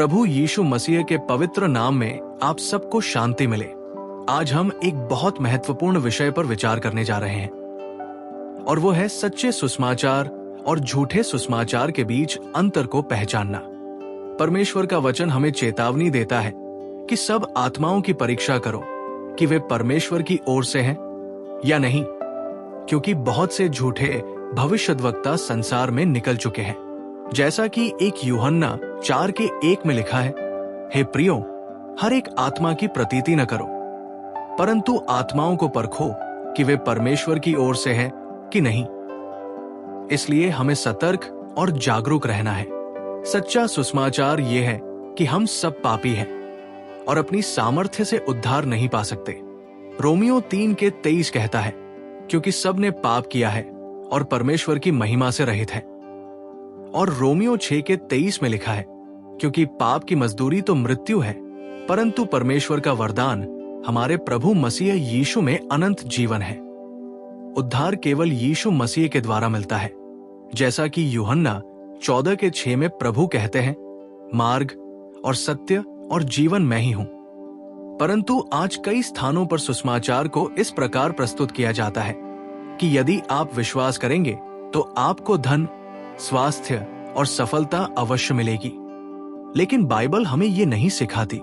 प्रभु यीशु मसीह के पवित्र नाम में आप सबको शांति मिले। आज हम एक बहुत महत्वपूर्ण विषय पर विचार करने जा रहे हैं और वो है सच्चे सुसमाचार और झूठे सुसमाचार के बीच अंतर को पहचानना। परमेश्वर का वचन हमें चेतावनी देता है कि सब आत्माओं की परीक्षा करो कि वे परमेश्वर की ओर से हैं या नहीं, क्योंकि बहुत से झूठे भविष्यद्वक्ता संसार में निकल चुके हैं। जैसा कि 1 यूहन्ना 4:1 में लिखा है, हे प्रियो, हर एक आत्मा की प्रतीति न करो, परंतु आत्माओं को परखो कि वे परमेश्वर की ओर से है कि नहीं। इसलिए हमें सतर्क और जागरूक रहना है। सच्चा सुसमाचार ये है कि हम सब पापी हैं और अपनी सामर्थ्य से उद्धार नहीं पा सकते। रोमियो 3:23 कहता है, क्योंकि सब ने पाप किया है और परमेश्वर की महिमा से रहित है। और रोमियो 6:23 में लिखा है, क्योंकि पाप की मजदूरी तो मृत्यु है, परंतु परमेश्वर का वरदान हमारे प्रभु मसीह यीशु में अनंत जीवन है। उद्धार केवल यीशु मसीह के द्वारा मिलता है, जैसा कि यूहन्ना 14:6 में प्रभु कहते हैं, मार्ग और सत्य और जीवन मैं ही हूं। परंतु आज कई स्थानों पर सुसमाचार को इस प्रकार प्रस्तुत किया जाता है कि यदि आप विश्वास करेंगे तो आपको धन, स्वास्थ्य और सफलता अवश्य मिलेगी। लेकिन बाइबल हमें ये नहीं सिखाती।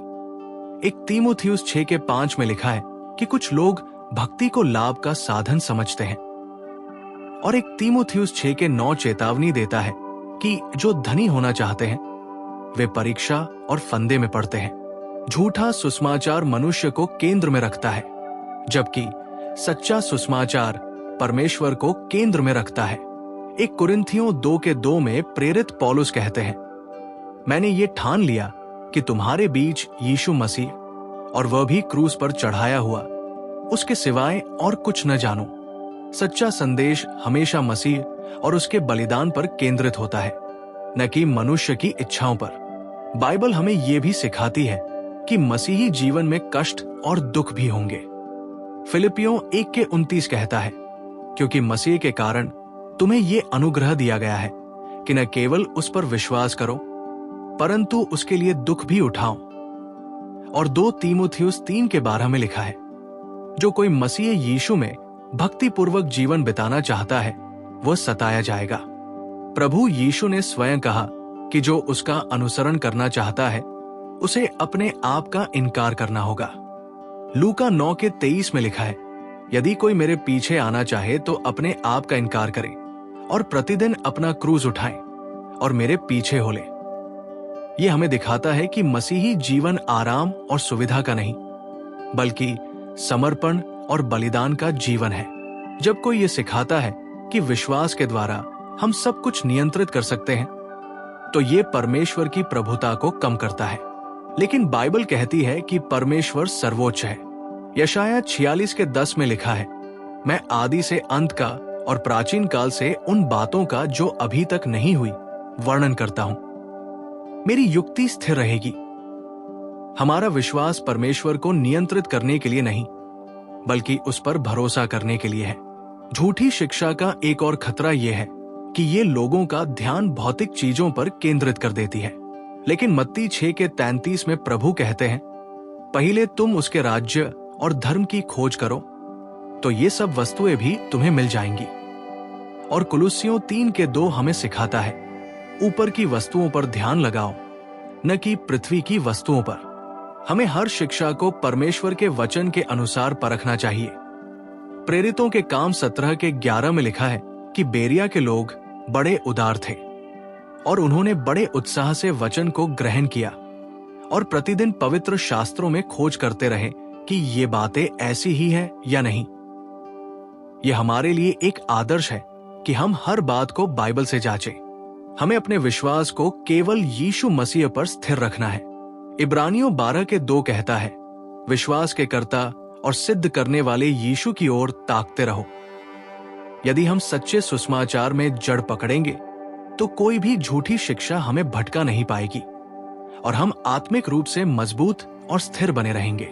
1 तीमुथियुस 6:5 में लिखा है कि कुछ लोग भक्ति को लाभ का साधन समझते हैं। और 1 तीमुथियुस 6:9 चेतावनी देता है कि जो धनी होना चाहते हैं वे परीक्षा और फंदे में पड़ते हैं। झूठा सुसमाचार मनुष्य को केंद्र में रखता है, जबकि सच्चा सुसमाचार परमेश्वर को केंद्र में रखता है। 1 कुरिन्थियों 2:2 में प्रेरित पौलुस कहते हैं, मैंने ये ठान लिया कि तुम्हारे बीच यीशु मसीह, और वह भी क्रूस पर चढ़ाया हुआ, उसके सिवाय और कुछ न जानो। सच्चा संदेश हमेशा मसीह और उसके बलिदान पर केंद्रित होता है, न कि मनुष्य की इच्छाओं पर। बाइबल हमें यह भी सिखाती है कि मसीही जीवन में कष्ट और दुख भी होंगे। फिलिपियों 1:29 कहता है, क्योंकि मसीह के कारण तुम्हें ये अनुग्रह दिया गया है कि न केवल उस पर विश्वास करो, परंतु उसके लिए दुख भी उठाओ। और 2 तीमुथियुस 3:12 में लिखा है, जो कोई मसीह यीशु में भक्तिपूर्वक जीवन बिताना चाहता है वह सताया जाएगा। प्रभु यीशु ने स्वयं कहा कि जो उसका अनुसरण करना चाहता है उसे अपने आप का इनकार करना होगा। लूका 9:23 में लिखा है, यदि कोई मेरे पीछे आना चाहे तो अपने आप का इनकार करे और प्रतिदिन अपना क्रूज उठाए और मेरे पीछे हो ले। यह हमें दिखाता है कि मसीही जीवन आराम और सुविधा का नहीं, बल्कि समर्पण और बलिदान का जीवन है। जब कोई यह सिखाता है कि विश्वास के द्वारा हम सब कुछ नियंत्रित कर सकते हैं, तो ये परमेश्वर की प्रभुता को कम करता है। लेकिन बाइबल कहती है कि परमेश्वर सर्वोच्च है। यशायाह 46:10 में लिखा है, मैं आदि से अंत का और प्राचीन काल से उन बातों का जो अभी तक नहीं हुई वर्णन करता हूं। मेरी युक्ति स्थिर रहेगी। हमारा विश्वास परमेश्वर को नियंत्रित करने के लिए नहीं, बल्कि उस पर भरोसा करने के लिए है। झूठी शिक्षा का एक और खतरा यह है कि ये लोगों का ध्यान भौतिक चीजों पर केंद्रित कर देती है। लेकिन मत्ती 6:33 में प्रभु कहते हैं, पहले तुम उसके राज्य और धर्म की खोज करो तो ये सब वस्तुएं भी तुम्हें मिल जाएंगी। और कुलुस्सियों 3:2 हमें सिखाता है, ऊपर की वस्तुओं पर ध्यान लगाओ, न कि पृथ्वी की वस्तुओं पर। हमें हर शिक्षा को परमेश्वर के वचन के अनुसार परखना चाहिए। प्रेरितों के काम 17:11 में लिखा है कि बेरिया के लोग बड़े उदार थे और उन्होंने बड़े उत्साह से वचन को ग्रहण किया और प्रतिदिन पवित्र शास्त्रों में खोज करते रहे कि ये बातें ऐसी ही है या नहीं। यह हमारे लिए एक आदर्श है कि हम हर बात को बाइबल से जांचें। हमें अपने विश्वास को केवल यीशु मसीह पर स्थिर रखना है। इब्रानियों 12:2 कहता है, विश्वास के कर्ता और सिद्ध करने वाले यीशु की ओर ताकते रहो। यदि हम सच्चे सुसमाचार में जड़ पकड़ेंगे तो कोई भी झूठी शिक्षा हमें भटका नहीं पाएगी और हम आत्मिक रूप से मजबूत और स्थिर बने रहेंगे।